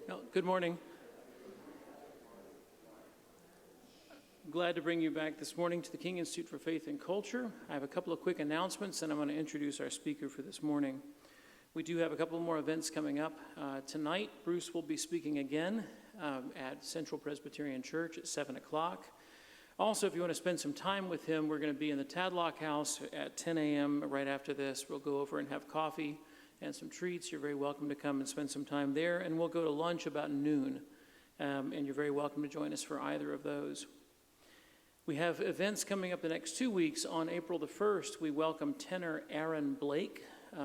Well, good morning. Glad to bring you back this morning to the King Institute for Faith and Culture. I have a couple of quick announcements, and I'm going to introduce our speaker for this morning. We do have a couple more events coming up. Tonight, Bruce will be speaking again at Central Presbyterian Church at 7 o'clock. Also, if you want to spend some time with him, we're going to be in the Tadlock House at 10 a.m. right after this. We'll go over and have coffee and some treats. You're very welcome to come and spend some time there, and we'll go to lunch about noon, and you're very welcome to join us for either of those. We have events coming up the next 2 weeks. On April the 1st, we welcome tenor Aaron Blake.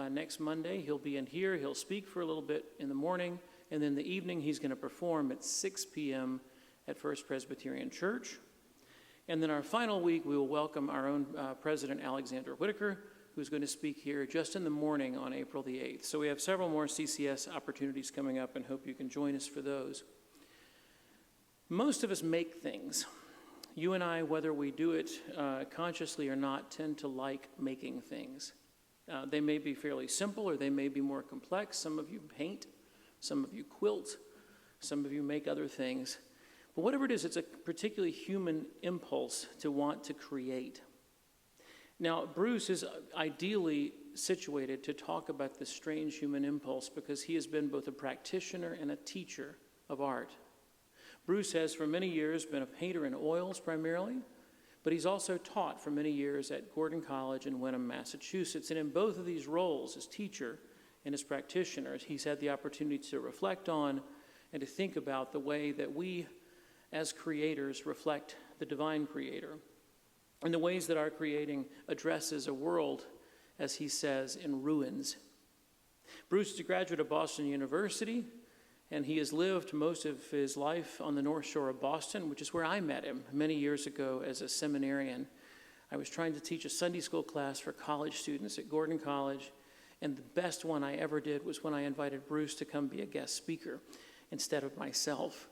Next Monday, he'll be in here. He'll speak for a little bit in the morning, and then the evening he's going to perform at 6 p.m. at First Presbyterian Church. And then our final week, we will welcome our own President Alexander Whitaker, who's going to speak here just in the morning on April the 8th. So we have several more CCS opportunities coming up, and hope you can join us for those. Most of us make things. You and I, whether we do it consciously or not, tend to like making things. They may be fairly simple, or they may be more complex. Some of you paint, some of you quilt, some of you make other things. But whatever it is, it's a particularly human impulse to want to create. Now, Bruce is ideally situated to talk about this strange human impulse because he has been both a practitioner and a teacher of art. Bruce has for many years been a painter in oils primarily, but he's also taught for many years at Gordon College in Wenham, Massachusetts. And in both of these roles, as teacher and as practitioner, he's had the opportunity to reflect on and to think about the way that we as creators reflect the divine creator, and the ways that our creating addresses a world, as he says, in ruins. Bruce is a graduate of Boston University, and he has lived most of his life on the North Shore of Boston, which is where I met him many years ago as a seminarian. I was trying to teach a Sunday school class for college students at Gordon College, and the best one I ever did was when I invited Bruce to come be a guest speaker instead of myself.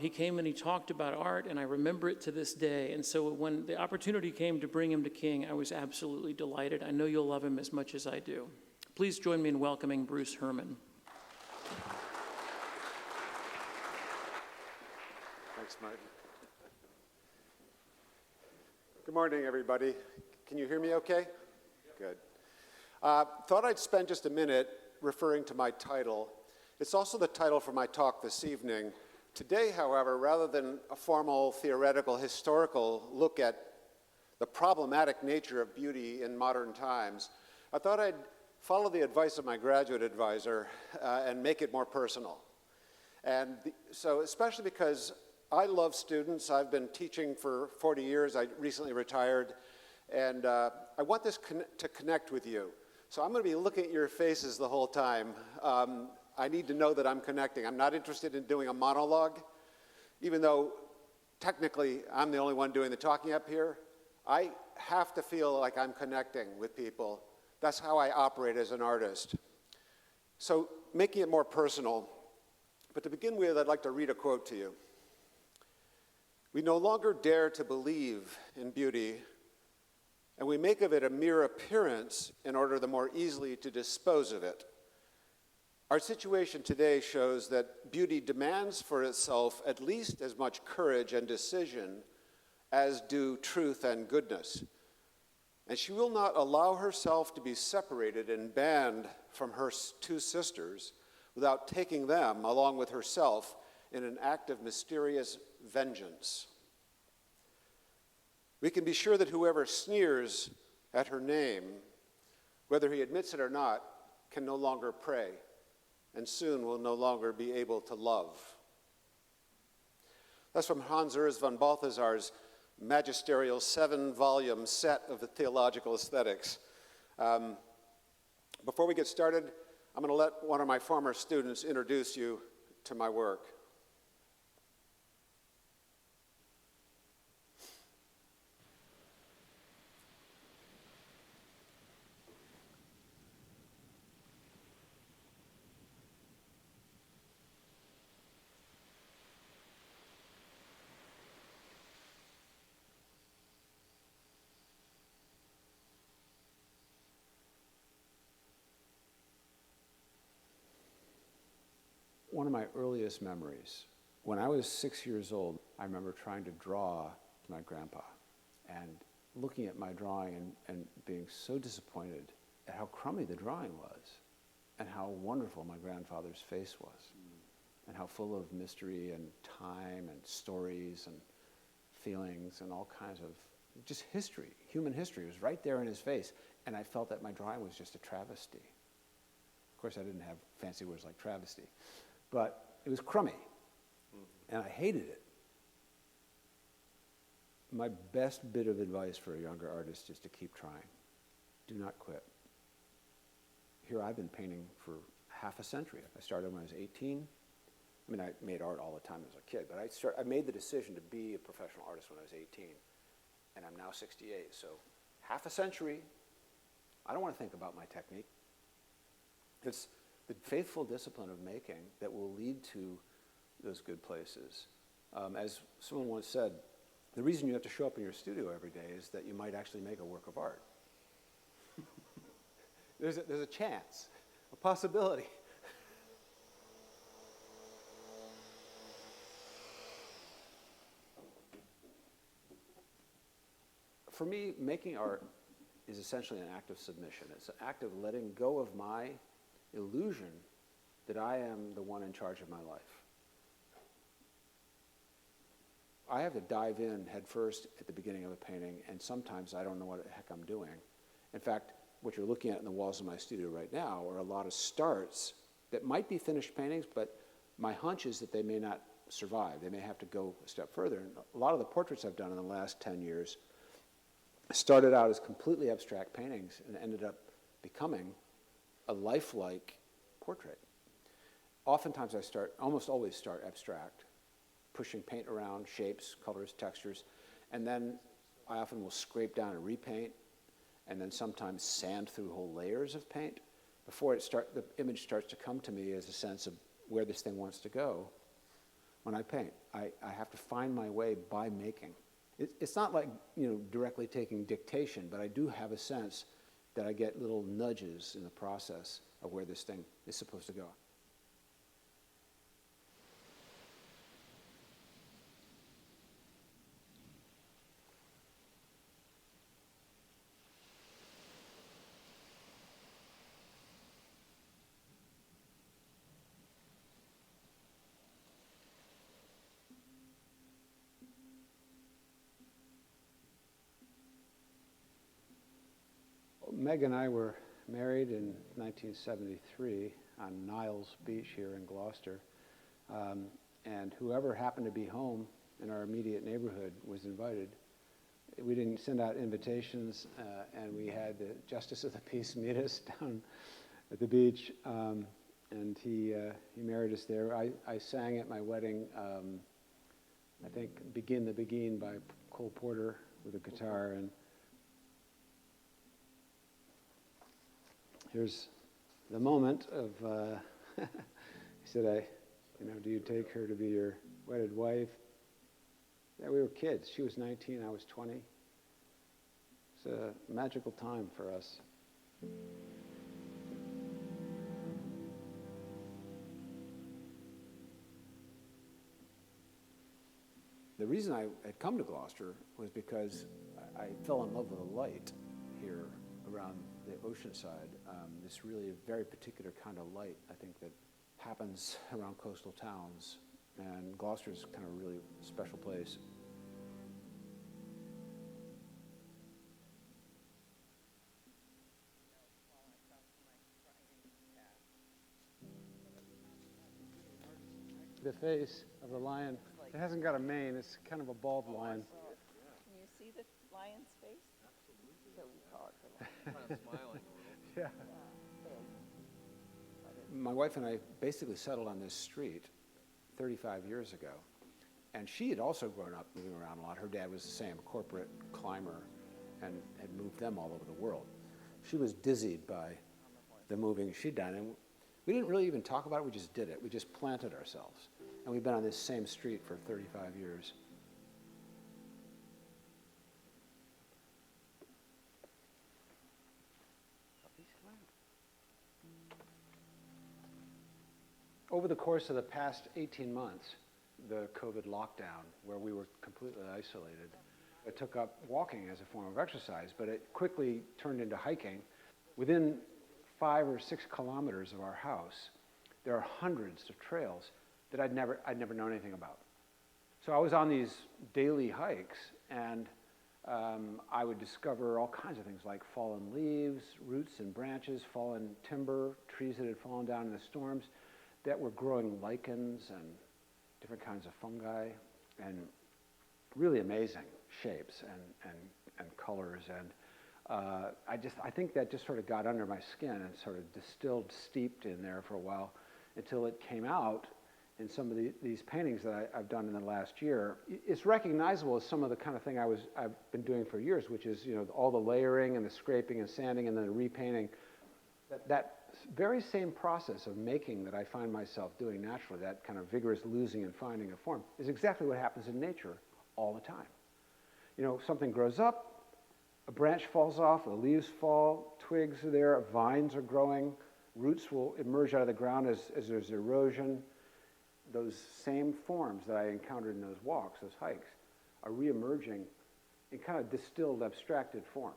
He came and he talked about art, and I remember it to this day. And so when the opportunity came to bring him to King, I was absolutely delighted. I know you'll love him as much as I do. Please join me in welcoming Bruce Herman. Thanks, Martin. Good morning, everybody. Can you hear me okay? Good. Thought I'd spend just a minute referring to my title. It's also the title for my talk this evening. Today, however, rather than a formal, theoretical, historical look at the problematic nature of beauty in modern times, I thought I'd follow the advice of my graduate advisor and make it more personal. And so especially because I love students. I've been teaching for 40 years. I recently retired. And I want this to connect with you. So I'm going to be looking at your faces the whole time. I need to know that I'm connecting. I'm not interested in doing a monologue, even though technically I'm the only one doing the talking up here. I have to feel like I'm connecting with people. That's how I operate as an artist. So making it more personal. But to begin with, I'd like to read a quote to you. We no longer dare to believe in beauty, and we make of it a mere appearance in order the more easily to dispose of it. Our situation today shows that beauty demands for itself at least as much courage and decision as do truth and goodness. And she will not allow herself to be separated and banned from her two sisters without taking them, along with herself, in an act of mysterious vengeance. We can be sure that whoever sneers at her name, whether he admits it or not, can no longer pray, and soon will no longer be able to love. That's from Hans Urs von Balthasar's magisterial 7-volume set of the theological aesthetics. Before we get started, I'm going to let one of my former students introduce you to my work. one of my earliest memories. When I was 6 years old, I remember trying to draw my grandpa and looking at my drawing and being so disappointed at how crummy the drawing was and how wonderful my grandfather's face was and how full of mystery and time and stories and feelings and all kinds of just history, human history was right there in his face, and I felt that my drawing was just a travesty. Of course, I didn't have fancy words like travesty, but it was crummy, and I hated it. My best bit of advice for a younger artist is to keep trying. Do not quit. Here I've been painting for half a century. I started when I was 18. I mean, I made art all the time as a kid, but I made the decision to be a professional artist when I was 18, and I'm now 68. So half a century, I don't want to think about my technique. It's the faithful discipline of making that will lead to those good places. As someone once said, the reason you have to show up in your studio every day is that you might actually make a work of art. There's a chance, a possibility. For me, making art is essentially an act of submission. It's an act of letting go of my illusion that I am the one in charge of my life. I have to dive in head first at the beginning of a painting, and sometimes I don't know what the heck I'm doing. In fact, what you're looking at in the walls of my studio right now are a lot of starts that might be finished paintings, but my hunch is that they may not survive. They may have to go a step further. And a lot of the portraits I've done in the last 10 years started out as completely abstract paintings and ended up becoming a lifelike portrait. Oftentimes almost always start abstract, pushing paint around, shapes, colors, textures, and then I often will scrape down and repaint, and then sometimes sand through whole layers of paint before the image starts to come to me as a sense of where this thing wants to go. When I paint, I have to find my way by making. It's not like, directly taking dictation, but I do have a sense that I get little nudges in the process of where this thing is supposed to go. Meg and I were married in 1973 on Niles Beach here in Gloucester, and whoever happened to be home in our immediate neighborhood was invited. We didn't send out invitations, and we had the Justice of the Peace meet us down at the beach, and he married us there. I sang at my wedding, I think, Begin the Beguine by Cole Porter with a guitar, and here's the moment of, he said, do you take her to be your wedded wife? Yeah, we were kids. She was 19, I was 20. It's a magical time for us. The reason I had come to Gloucester was because I fell in love with the light here around the ocean side. This really very particular kind of light, I think, that happens around coastal towns. And Gloucester's kind of a really special place. The face of the lion, it hasn't got a mane, it's kind of a bald lion. Can you see the lion's face? Absolutely. So we call it the lion. Kind of smiling a little. Yeah. Big. My wife and I basically settled on this street 35 years ago. And she had also grown up moving around a lot. Her dad was the same, a corporate climber, and had moved them all over the world. She was dizzied by the moving she'd done. And we didn't really even talk about it, we just did it. We just planted ourselves. And we've been on this same street for 35 years. over the course of the past 18 months, the COVID lockdown, where we were completely isolated, it took up walking as a form of exercise, but it quickly turned into hiking. Within 5 or 6 kilometers of our house, there are hundreds of trails that I'd never known anything about. So I was on these daily hikes, and I would discover all kinds of things like fallen leaves, roots and branches, fallen timber, trees that had fallen down in the storms that were growing lichens and different kinds of fungi, and really amazing shapes and colors. And I think that just sort of got under my skin and sort of distilled, steeped in there for a while until it came out in some of these paintings that I've done in the last year. It's recognizable as some of the kind of thing I've been doing for years, which is, you know, all the layering and the scraping and sanding and then the repainting. That very same process of making that I find myself doing naturally, that kind of vigorous losing and finding of form, is exactly what happens in nature all the time. You know, something grows up, a branch falls off, the leaves fall, twigs are there, vines are growing, roots will emerge out of the ground as there's erosion. Those same forms that I encountered in those walks, those hikes, are reemerging in kind of distilled, abstracted form.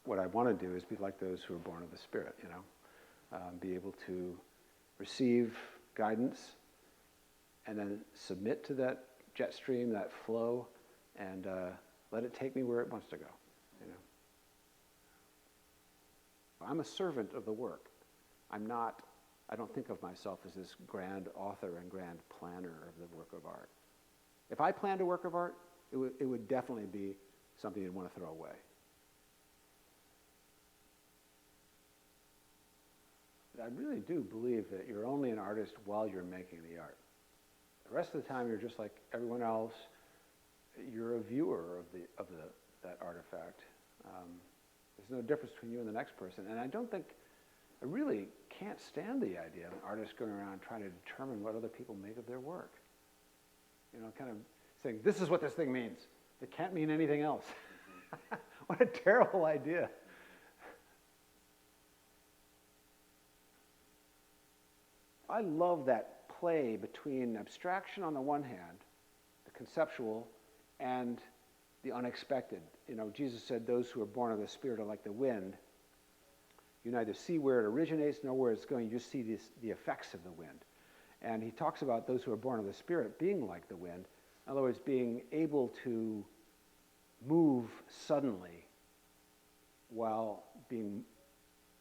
What I want to do is be like those who are born of the Spirit, you know, be able to receive guidance and then submit to that jet stream, that flow, and let it take me where it wants to go, you know. I'm a servant of the work. I don't think of myself as this grand author and grand planner of the work of art. If I planned a work of art, it would definitely be something you'd want to throw away. But I really do believe that you're only an artist while you're making the art. The rest of the time, you're just like everyone else. You're a viewer of that artifact. There's no difference between you and the next person. And I really can't stand the idea of an artist going around trying to determine what other people make of their work. You know, kind of saying, this is what this thing means. It can't mean anything else. What a terrible idea. I love that play between abstraction on the one hand, the conceptual, and the unexpected. You know, Jesus said those who are born of the Spirit are like the wind. You neither see where it originates nor where it's going. You just see the effects of the wind. And he talks about those who are born of the Spirit being like the wind. In other words, being able to move suddenly while being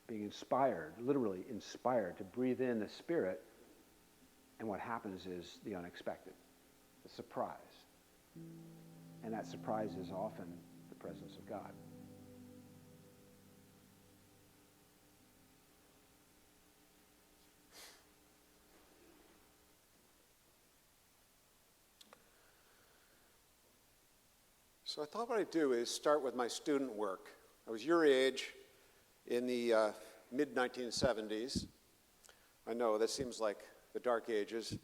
inspired, literally inspired, to breathe in the Spirit. And what happens is the unexpected, the surprise. And that surprise is often the presence of God. So I thought what I'd do is start with my student work. I was your age in the mid-1970s. I know, that seems like the dark ages.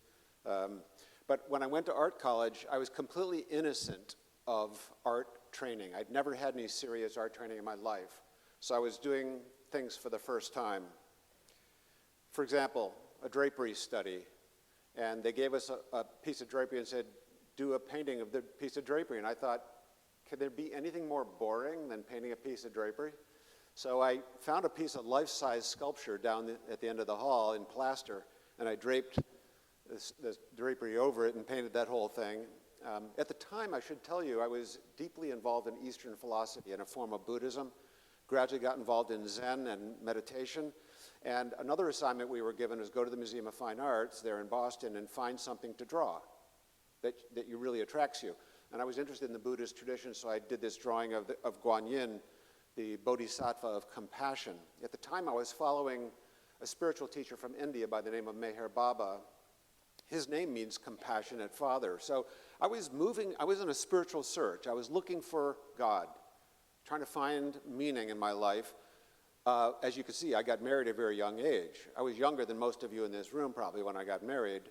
But when I went to art college, I was completely innocent of art training. I'd never had any serious art training in my life. So I was doing things for the first time. For example, a drapery study. And they gave us a piece of drapery and said, do a painting of the piece of drapery. And I thought, could there be anything more boring than painting a piece of drapery? So I found a piece of life-size sculpture down at the end of the hall in plaster, and I draped this drapery over it and painted that whole thing. At the time, I should tell you, I was deeply involved in Eastern philosophy and a form of Buddhism, gradually got involved in Zen and meditation. And another assignment we were given was go to the Museum of Fine Arts there in Boston and find something to draw that really attracts you. And I was interested in the Buddhist tradition, so I did this drawing of Guanyin, the bodhisattva of compassion. At the time, I was following a spiritual teacher from India by the name of Meher Baba. His name means compassionate father. So I was in a spiritual search. I was looking for God, trying to find meaning in my life. As you can see, I got married at a very young age. I was younger than most of you in this room probably when I got married.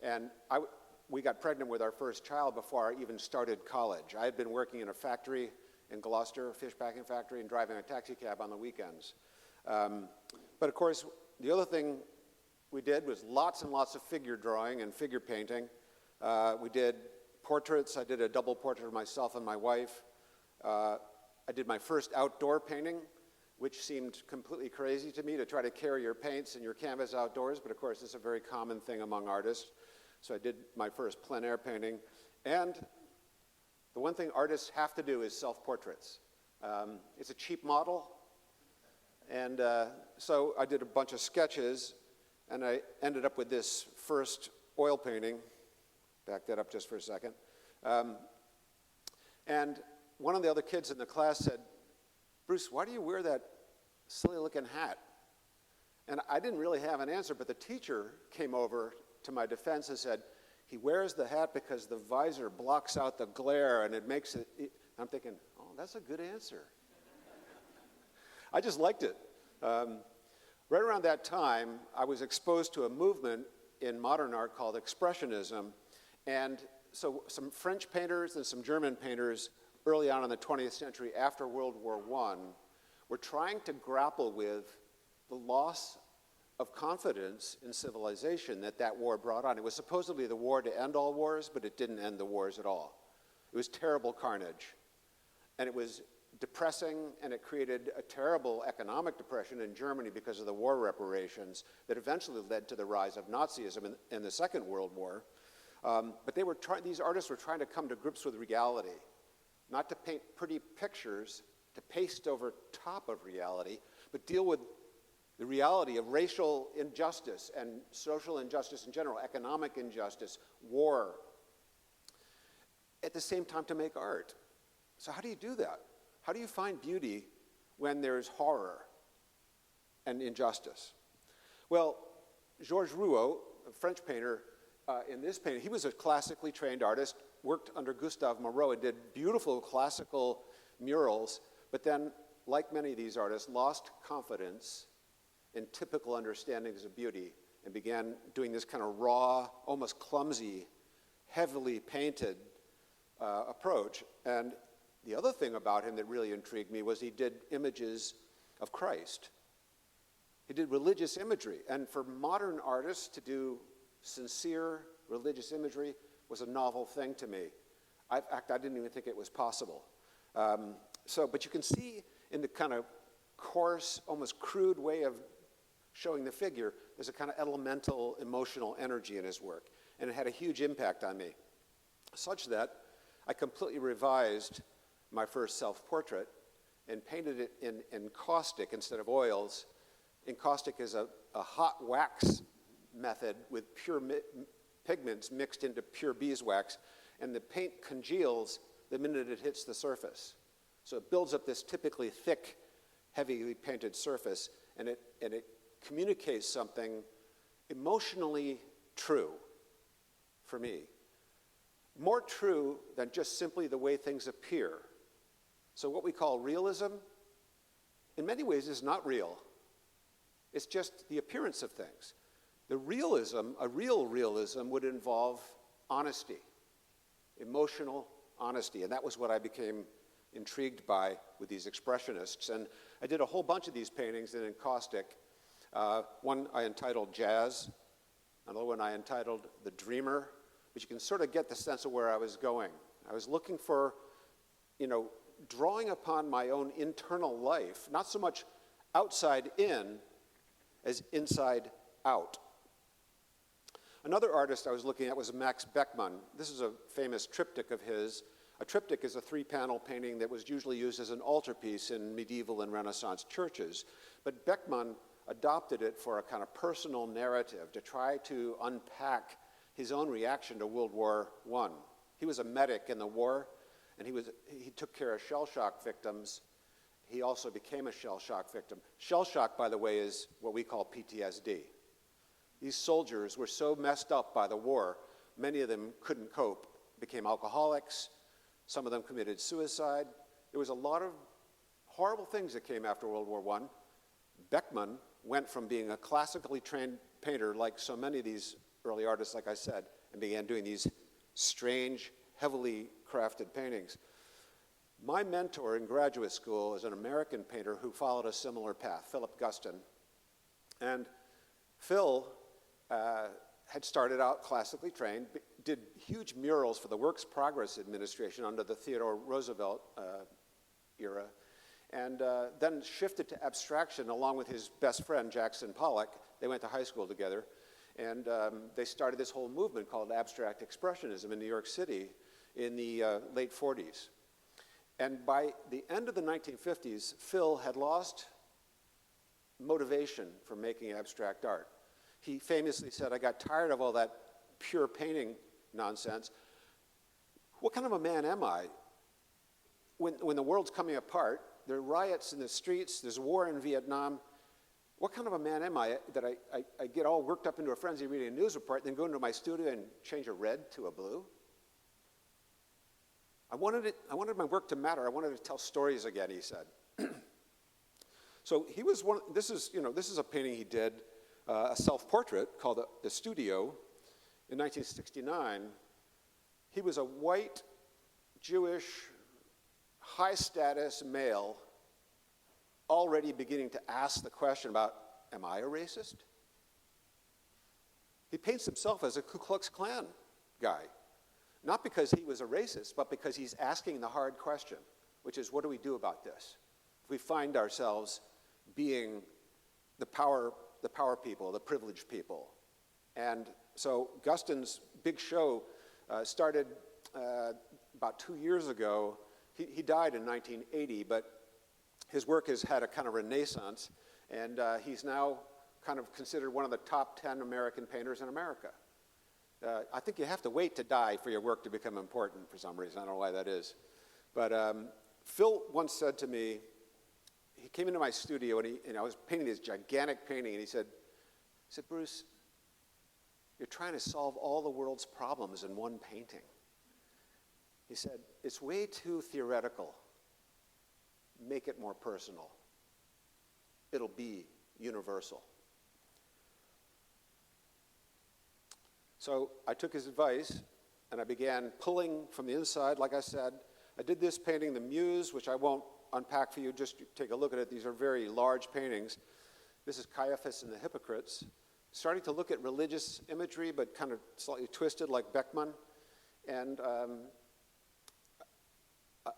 And we got pregnant with our first child before I even started college. I had been working in a factory in Gloucester, a fish packing factory, and driving a taxi cab on the weekends. But of course, the other thing we did was lots and lots of figure drawing and figure painting. We did portraits. I did a double portrait of myself and my wife. I did my first outdoor painting, which seemed completely crazy to me, to try to carry your paints and your canvas outdoors, but of course it's a very common thing among artists. So I did my first plein air painting. And the one thing artists have to do is self-portraits. It's a cheap model, and so I did a bunch of sketches, and I ended up with this first oil painting. Back that up just for a second. And one of the other kids in the class said, "Bruce, why do you wear that silly-looking hat?" And I didn't really have an answer, but the teacher came over to my defense and said, "He wears the hat because the visor blocks out the glare, and it makes it..." I'm thinking, oh, that's a good answer. I just liked it. Right around that time, I was exposed to a movement in modern art called Expressionism, and so some French painters and some German painters early on in the 20th century, after World War I, were trying to grapple with the loss of confidence in civilization that war brought on. It was supposedly the war to end all wars, but it didn't end the wars at all. It was terrible carnage, and it was depressing, and it created a terrible economic depression in Germany because of the war reparations that eventually led to the rise of Nazism in the Second World War. But these artists were trying to come to grips with reality, not to paint pretty pictures to paste over top of reality, but deal with the reality of racial injustice and social injustice in general, economic injustice, war, at the same time to make art. So how do you do that? How do you find beauty when there's horror and injustice? Well, Georges Rouault, a French painter, in this painting, he was a classically trained artist, worked under Gustave Moreau, and did beautiful classical murals, but then, like many of these artists, lost confidence in typical understandings of beauty and began doing this kind of raw, almost clumsy, heavily painted approach. And the other thing about him that really intrigued me was he did images of Christ. He did religious imagery. And for modern artists to do sincere religious imagery was a novel thing to me. In fact, I didn't even think it was possible. But you can see in the kind of coarse, almost crude way of showing the figure, there's a kind of elemental, emotional energy in his work. And it had a huge impact on me, such that I completely revised my first self-portrait and painted it in caustic instead of oils. Encaustic is a hot wax method with pure pigments mixed into pure beeswax, and the paint congeals the minute it hits the surface. So it builds up this typically thick, heavily painted surface, and it communicates something emotionally true for me. More true than just simply the way things appear. So what we call realism, in many ways, is not real. It's just the appearance of things. The realism, a real realism, would involve honesty, emotional honesty, and that was what I became intrigued by with these expressionists. And I did a whole bunch of these paintings in encaustic. One I entitled Jazz, another one I entitled The Dreamer, but you can sort of get the sense of where I was going. I was looking for, drawing upon my own internal life, not so much outside in as inside out. Another artist I was looking at was Max Beckmann. This is a famous triptych of his. A triptych is a three-panel painting that was usually used as an altarpiece in medieval and Renaissance churches. But Beckmann adopted it for a kind of personal narrative to try to unpack his own reaction to World War I. He was a medic in the war, and he took care of shell shock victims. He also became a shell shock victim. Shell shock, by the way, is what we call PTSD. These soldiers were so messed up by the war, many of them couldn't cope, became alcoholics, some of them committed suicide. There was a lot of horrible things that came after World War I. Beckmann went from being a classically trained painter, like so many of these early artists, like I said, and began doing these strange, heavily crafted paintings. My mentor in graduate school is an American painter who followed a similar path, Philip Guston. And Phil had started out classically trained, did huge murals for the Works Progress Administration under the Theodore Roosevelt era, and then shifted to abstraction along with his best friend, Jackson Pollock. They went to high school together, and they started this whole movement called abstract expressionism in New York City in the late 40s. And by the end of the 1950s, Phil had lost motivation for making abstract art. He famously said, I got tired of all that pure painting nonsense. What kind of a man am I? When the world's coming apart, there are riots in the streets, there's war in Vietnam. What kind of a man am I that I get all worked up into a frenzy reading a news report, then go into my studio and change a red to a blue? I wanted my work to matter. I wanted to tell stories again, he said. So he was this is a painting he did, a self-portrait called The Studio in 1969. He was a white, Jewish, high-status male already beginning to ask the question about, am I a racist? He paints himself as a Ku Klux Klan guy. Not because he was a racist, but because he's asking the hard question, which is, what do we do about this? If we find ourselves being the power people, the privileged people. And so Guston's big show started about 2 years ago. He died in 1980, but his work has had a kind of renaissance, and he's now kind of considered one of the top 10 American painters in America. I think you have to wait to die for your work to become important for some reason. I don't know why that is. But Phil once said to me, he came into my studio and I was painting this gigantic painting, and he said, Bruce, you're trying to solve all the world's problems in one painting. He said, it's way too theoretical. Make it more personal. It'll be universal. So I took his advice, and I began pulling from the inside, like I said. I did this painting, The Muse, which I won't unpack for you, just take a look at it. These are very large paintings. This is Caiaphas and the Hypocrites. Starting to look at religious imagery, but kind of slightly twisted like Beckmann. And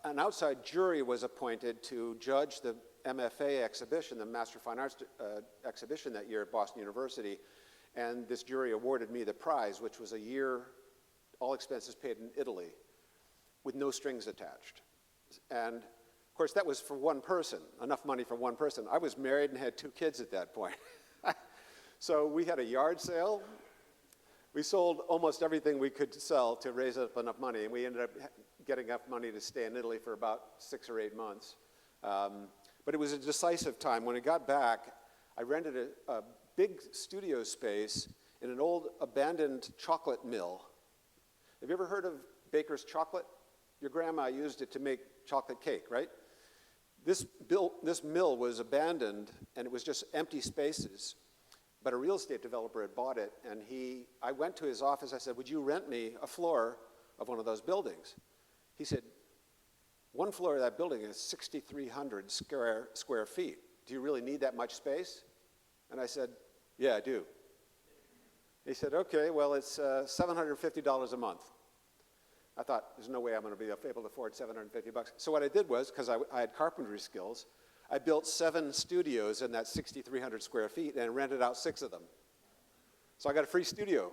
an outside jury was appointed to judge the MFA exhibition, the Master of Fine Arts exhibition that year at Boston University. And this jury awarded me the prize, which was a year, all expenses paid in Italy, with no strings attached. And of course, that was for one person, enough money for one person. I was married and had 2 kids at that point. So we had a yard sale. We sold almost everything we could sell to raise up enough money, and we ended up getting enough money to stay in Italy for about 6 or 8 months. But it was a decisive time. When I got back, I rented a big studio space in an old abandoned chocolate mill. Have you ever heard of Baker's chocolate? Your grandma used it to make chocolate cake, right? This mill was abandoned, and it was just empty spaces. But a real estate developer had bought it, and I went to his office. I said, would you rent me a floor of one of those buildings? He said, one floor of that building is 6,300 square feet. Do you really need that much space? And I said, yeah, I do. He said, okay, well, it's $750 a month. I thought, there's no way I'm going to be able to afford $750. So what I did was, because I had carpentry skills, I built 7 studios in that 6,300 square feet and rented out 6 of them. So I got a free studio.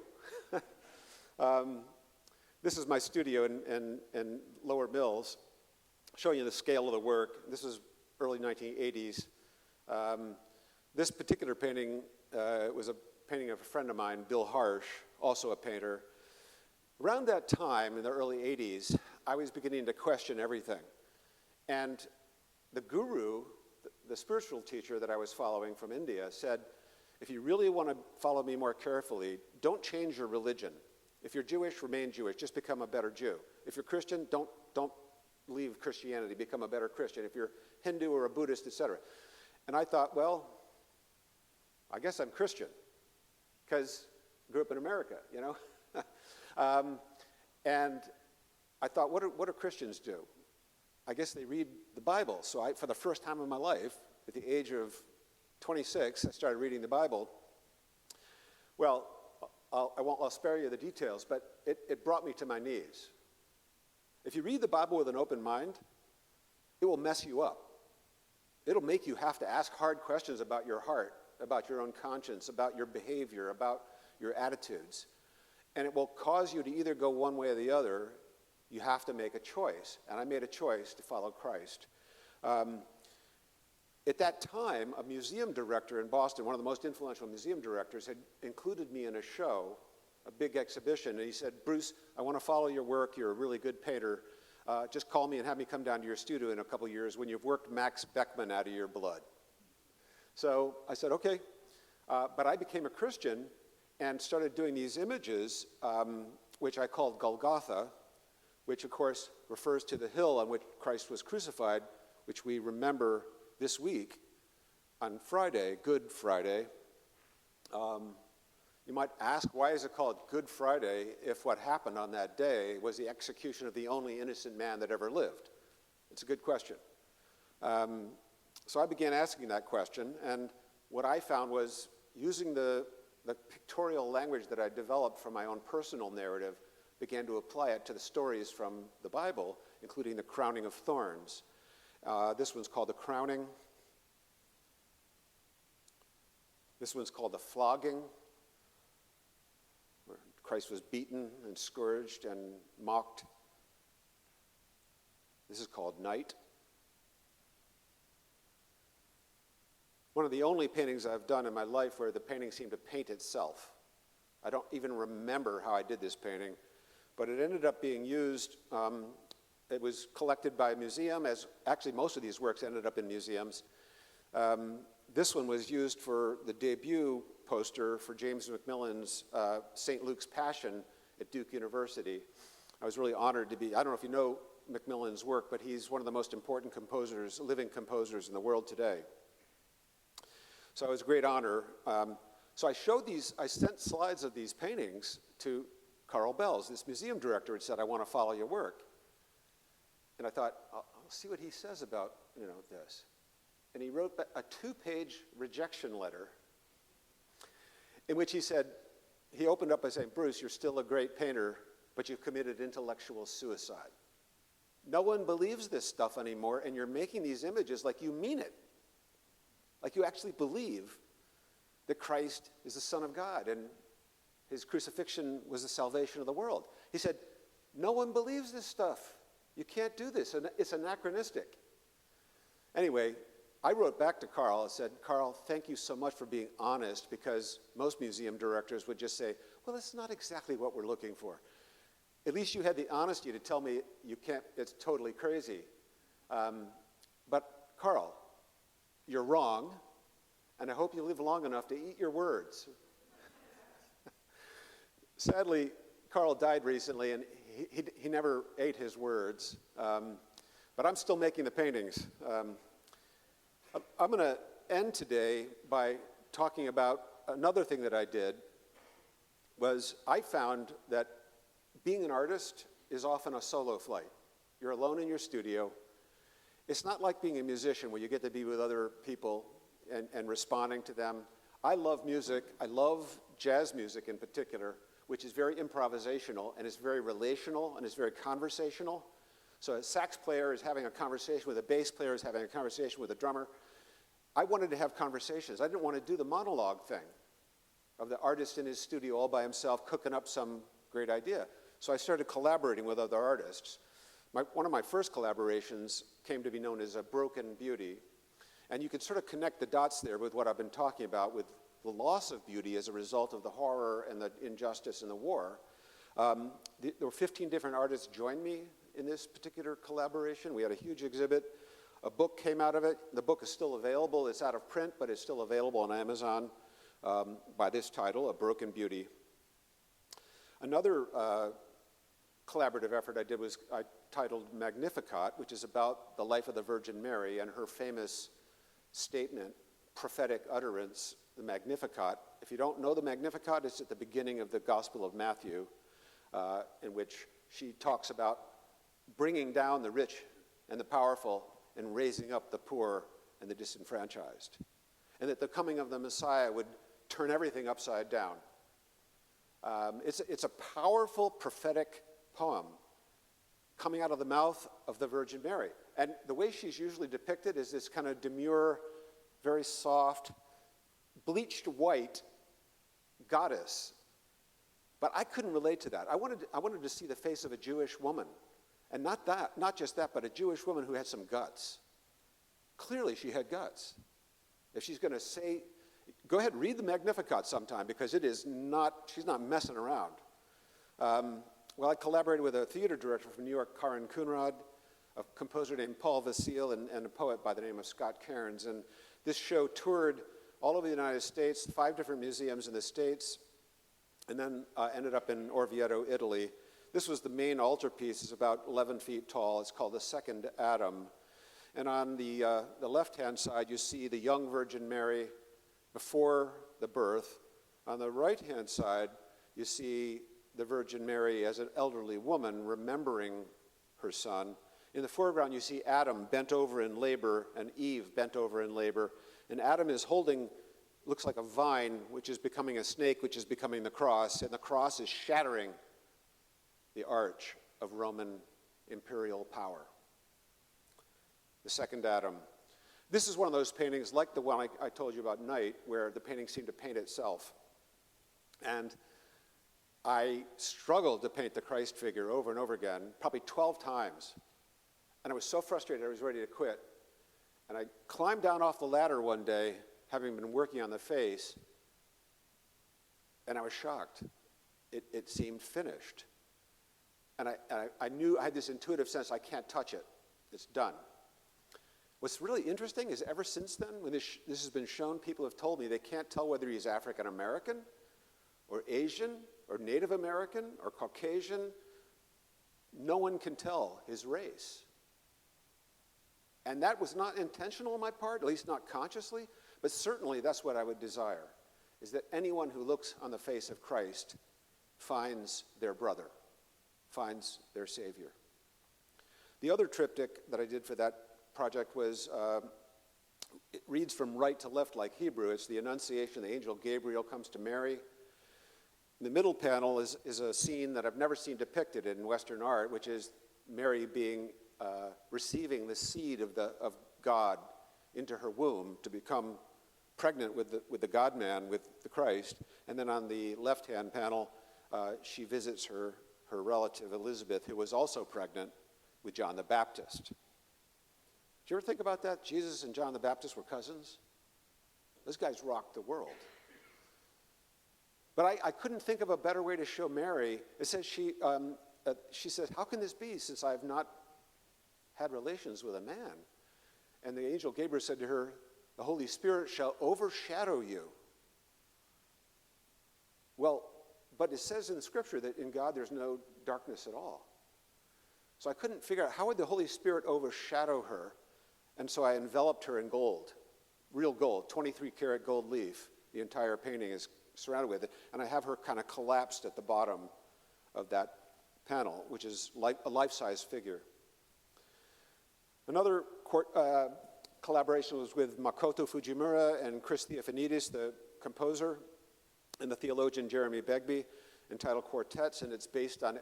This is my studio in Lower Mills, showing you the scale of the work. This is early 1980s. This particular painting was a painting of a friend of mine, Bill Harsh, also a painter. Around that time, in the early 80s, I was beginning to question everything. And the guru, the spiritual teacher that I was following from India, said, if you really want to follow me more carefully, don't change your religion. If you're Jewish, remain Jewish. Just become a better Jew. If you're Christian, don't leave Christianity. Become a better Christian. If you're Hindu or a Buddhist, etc. And I thought, well, I guess I'm Christian, because I grew up in America, you know. And I thought, what do Christians do? I guess they read the Bible. So for the first time in my life, at the age of 26, I started reading the Bible. Well, I'll spare you the details, but it brought me to my knees. If you read the Bible with an open mind, it will mess you up. It'll make you have to ask hard questions about your heart, about your own conscience, about your behavior, about your attitudes. And it will cause you to either go one way or the other. You have to make a choice. And I made a choice to follow Christ. At that time, a museum director in Boston, one of the most influential museum directors, had included me in a show, a big exhibition, and he said, Bruce, I want to follow your work. You're a really good painter. Just call me and have me come down to your studio in a couple years when you've worked Max Beckmann out of your blood. So I said, okay. But I became a Christian and started doing these images, which I called Golgotha, which of course refers to the hill on which Christ was crucified, which we remember this week on Friday, Good Friday. You might ask, why is it called Good Friday if what happened on that day was the execution of the only innocent man that ever lived? It's a good question. So I began asking that question, and what I found was using the pictorial language that I developed from my own personal narrative, began to apply it to the stories from the Bible, including the crowning of thorns. This one's called the crowning. This one's called the flogging, where Christ was beaten and scourged and mocked. This is called night. One of the only paintings I've done in my life where the painting seemed to paint itself. I don't even remember how I did this painting, but it ended up being used. It was collected by a museum, as actually most of these works ended up in museums. This one was used for the debut poster for James Macmillan's St. Luke's Passion at Duke University. I was really honored to be, I don't know if you know Macmillan's work, but he's one of the most important composers, living composers in the world today. So it was a great honor. So I sent slides of these paintings to Carl Bells, this museum director, and said, I want to follow your work. And I thought, I'll see what he says about this. And he wrote a 2-page rejection letter in which he said, he opened up by saying, Bruce, you're still a great painter, but you've committed intellectual suicide. No one believes this stuff anymore, and you're making these images like you mean it. Like you actually believe that Christ is the Son of God and his crucifixion was the salvation of the world. He said, no one believes this stuff. You can't do this. It's anachronistic. Anyway, I wrote back to Carl and said, Carl, thank you so much for being honest, because most museum directors would just say, well, that's not exactly what we're looking for. At least you had the honesty to tell me you can't, it's totally crazy. But Carl, you're wrong, and I hope you live long enough to eat your words. Sadly, Carl died recently, and he never ate his words, but I'm still making the paintings. I'm going to end today by talking about another thing that I did. Was I found that being an artist is often a solo flight. You're alone in your studio. It's not like being a musician where you get to be with other people and responding to them. I love music. I love jazz music in particular, which is very improvisational, and it's very relational, and it's very conversational. So a sax player is having a conversation with a bass player, is having a conversation with a drummer. I wanted to have conversations. I didn't want to do the monologue thing of the artist in his studio all by himself cooking up some great idea. So I started collaborating with other artists. One of my first collaborations came to be known as A Broken Beauty. And you can sort of connect the dots there with what I've been talking about with the loss of beauty as a result of the horror and the injustice and the war. There were 15 different artists joined me in this particular collaboration. We had a huge exhibit. A book came out of it. The book is still available. It's out of print, but it's still available on Amazon by this title, A Broken Beauty. Another collaborative effort I did was I titled Magnificat, which is about the life of the Virgin Mary and her famous statement, prophetic utterance, the Magnificat. If you don't know the Magnificat, it's at the beginning of the Gospel of Matthew. in which she talks about bringing down the rich and the powerful and raising up the poor and the disenfranchised. And that the coming of the Messiah would turn everything upside down. It's a powerful prophetic poem coming out of the mouth of the Virgin Mary. And the way she's usually depicted is this kind of demure, very soft, bleached white goddess. But I couldn't relate to that. I wanted to see the face of a Jewish woman. And not just that, but a Jewish woman who had some guts. Clearly she had guts. If she's going to say, go ahead, read the Magnificat sometime, because she's not messing around. Well, I collaborated with a theater director from New York, Karin Kunrad, a composer named Paul Vasile, and a poet by the name of Scott Cairns. And this show toured all over the United States, 5 different museums in the States, and then ended up in Orvieto, Italy. This was the main altarpiece. It's about 11 feet tall. It's called the Second Adam. And on the left-hand side, you see the young Virgin Mary before the birth. On the right-hand side, you see the Virgin Mary as an elderly woman remembering her son. In the foreground, you see Adam bent over in labor and Eve bent over in labor. And Adam is holding, looks like a vine, which is becoming a snake, which is becoming the cross. And the cross is shattering the arch of Roman imperial power. The Second Adam. This is one of those paintings, like the one I told you about Night, where the painting seemed to paint itself. And I struggled to paint the Christ figure over and over again, probably 12 times. And I was so frustrated I was ready to quit. And I climbed down off the ladder one day, having been working on the face, and I was shocked. It seemed finished. And I knew, I had this intuitive sense, I can't touch it. It's done. What's really interesting is ever since then, when this has been shown, people have told me they can't tell whether he's African American or Asian or Native American or Caucasian. No one can tell his race. And that was not intentional on my part, at least not consciously, but certainly that's what I would desire, is that anyone who looks on the face of Christ finds their brother, finds their Savior. The other triptych that I did for that project was, it reads from right to left like Hebrew. It's the Annunciation. The angel Gabriel comes to Mary. The middle panel is a scene that I've never seen depicted in Western art, which is Mary receiving the seed of God into her womb to become pregnant with the God-man, with the Christ. And then on the left-hand panel, she visits her relative Elizabeth, who was also pregnant with John the Baptist. Did you ever think about that? Jesus and John the Baptist were cousins? Those guys rocked the world. But I couldn't think of a better way to show Mary. It says she says, how can this be since I have not had relations with a man? And the angel Gabriel said to her, the Holy Spirit shall overshadow you. Well, but it says in Scripture that in God there's no darkness at all. So I couldn't figure out how would the Holy Spirit overshadow her. And so I enveloped her in gold, real gold, 23-karat gold leaf. The entire painting is surrounded with it. And I have her kind of collapsed at the bottom of that panel, which is like a life-size figure. Another collaboration was with Makoto Fujimura and Chris Theophanidis, the composer, and the theologian Jeremy Begbie, entitled Quartets, and it's based on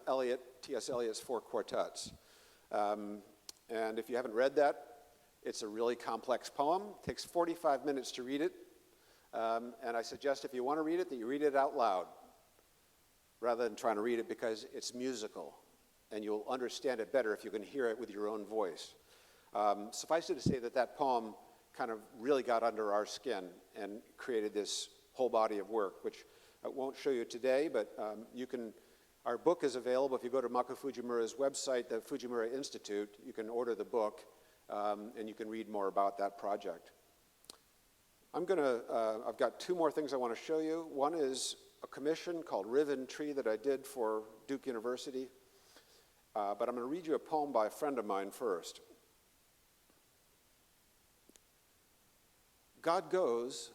T.S. Eliot's 4 quartets. And if you haven't read that, it's a really complex poem. It takes 45 minutes to read it. And I suggest if you want to read it, that you read it out loud rather than trying to read it because it's musical. And you'll understand it better if you can hear it with your own voice. Suffice it to say that poem kind of really got under our skin and created this whole body of work, which I won't show you today, but our book is available. If you go to Mako Fujimura's website, the Fujimura Institute, you can order the book, and you can read more about that project. I've got 2 more things I want to show you. One is a commission called Riven Tree that I did for Duke University, but I'm going to read you a poem by a friend of mine first. God goes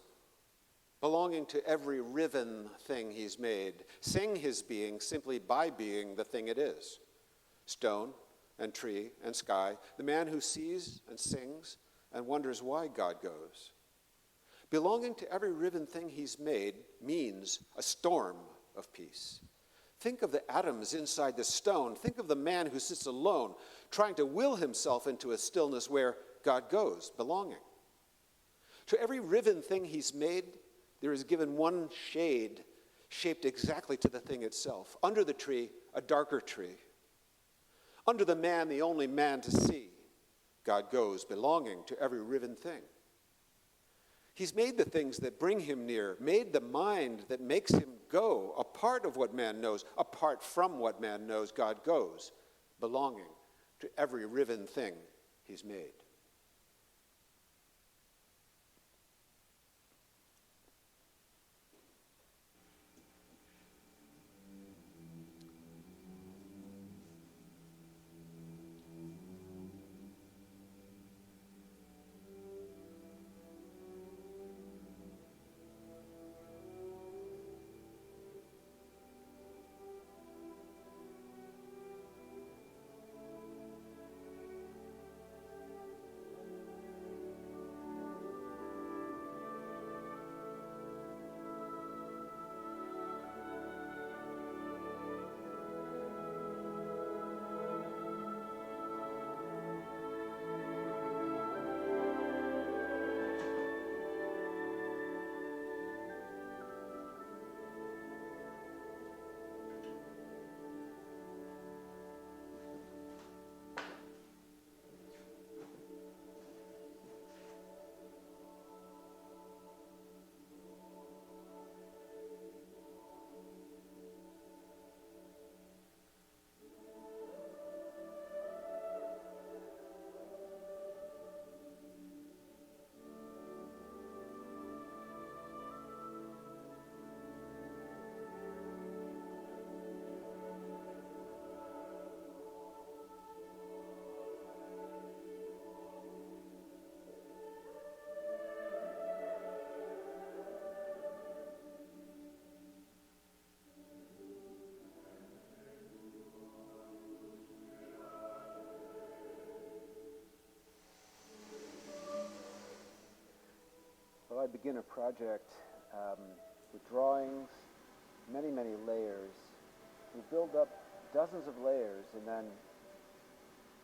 belonging to every riven thing he's made, sing his being simply by being the thing it is. Stone and tree and sky, the man who sees and sings and wonders why God goes. Belonging to every riven thing he's made means a storm of peace. Think of the atoms inside the stone. Think of the man who sits alone, trying to will himself into a stillness where God goes, belonging. To every riven thing he's made, there is given one shade shaped exactly to the thing itself. Under the tree, a darker tree. Under the man, the only man to see, God goes, belonging to every riven thing. He's made the things that bring him near, made the mind that makes him go, a part of what man knows, apart from what man knows, God goes, belonging to every riven thing he's made. Well, I begin a project with drawings, many, many layers. We build up dozens of layers and then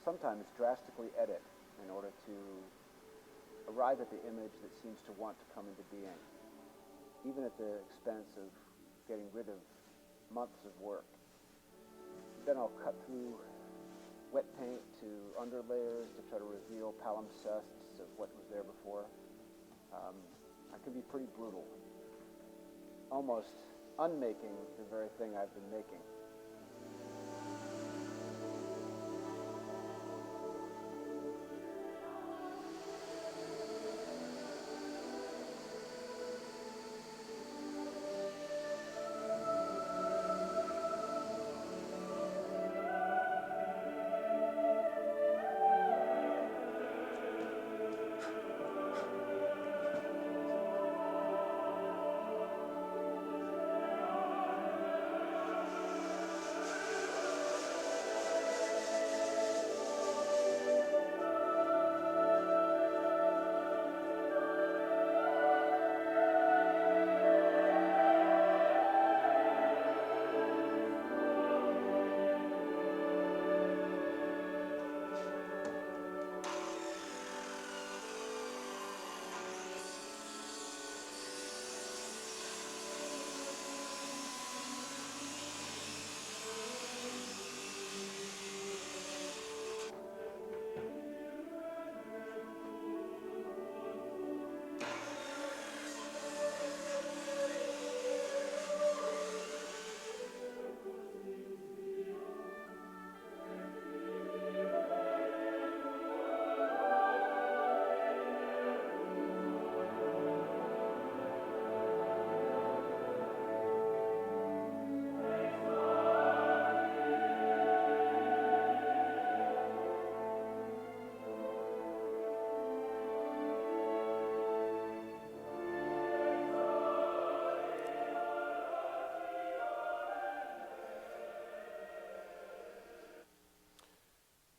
sometimes drastically edit in order to arrive at the image that seems to want to come into being, even at the expense of getting rid of months of work. Then I'll cut through wet paint to underlayers to try to reveal palimpsests of what was there before. I can be pretty brutal, almost unmaking the very thing I've been making.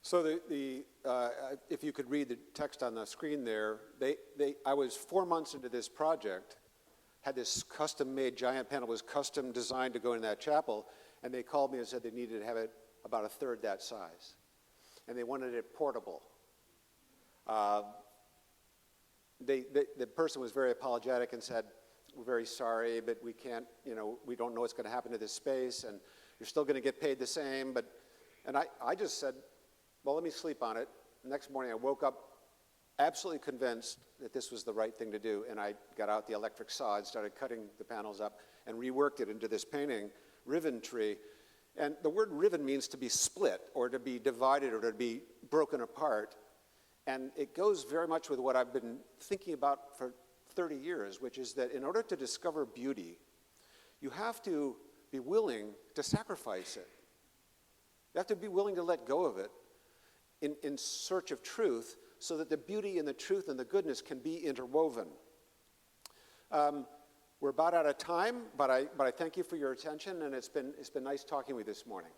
So if you could read the text on the screen there, I was 4 months into this project, had this custom-made giant panel, was custom designed to go in that chapel, and they called me and said they needed to have it about a third that size. And they wanted it portable. The person was very apologetic and said, we're very sorry, but we can't, we don't know what's going to happen to this space, and you're still going to get paid the same. And I just said, well, let me sleep on it. The next morning I woke up absolutely convinced that this was the right thing to do, and I got out the electric saw and started cutting the panels up and reworked it into this painting, Riven Tree. And the word riven means to be split or to be divided or to be broken apart. And it goes very much with what I've been thinking about for 30 years, which is that in order to discover beauty, you have to be willing to sacrifice it. You have to be willing to let go of it in search of truth so that the beauty and the truth and the goodness can be interwoven. We're about out of time, but I thank you for your attention, and it's been nice talking with you this morning.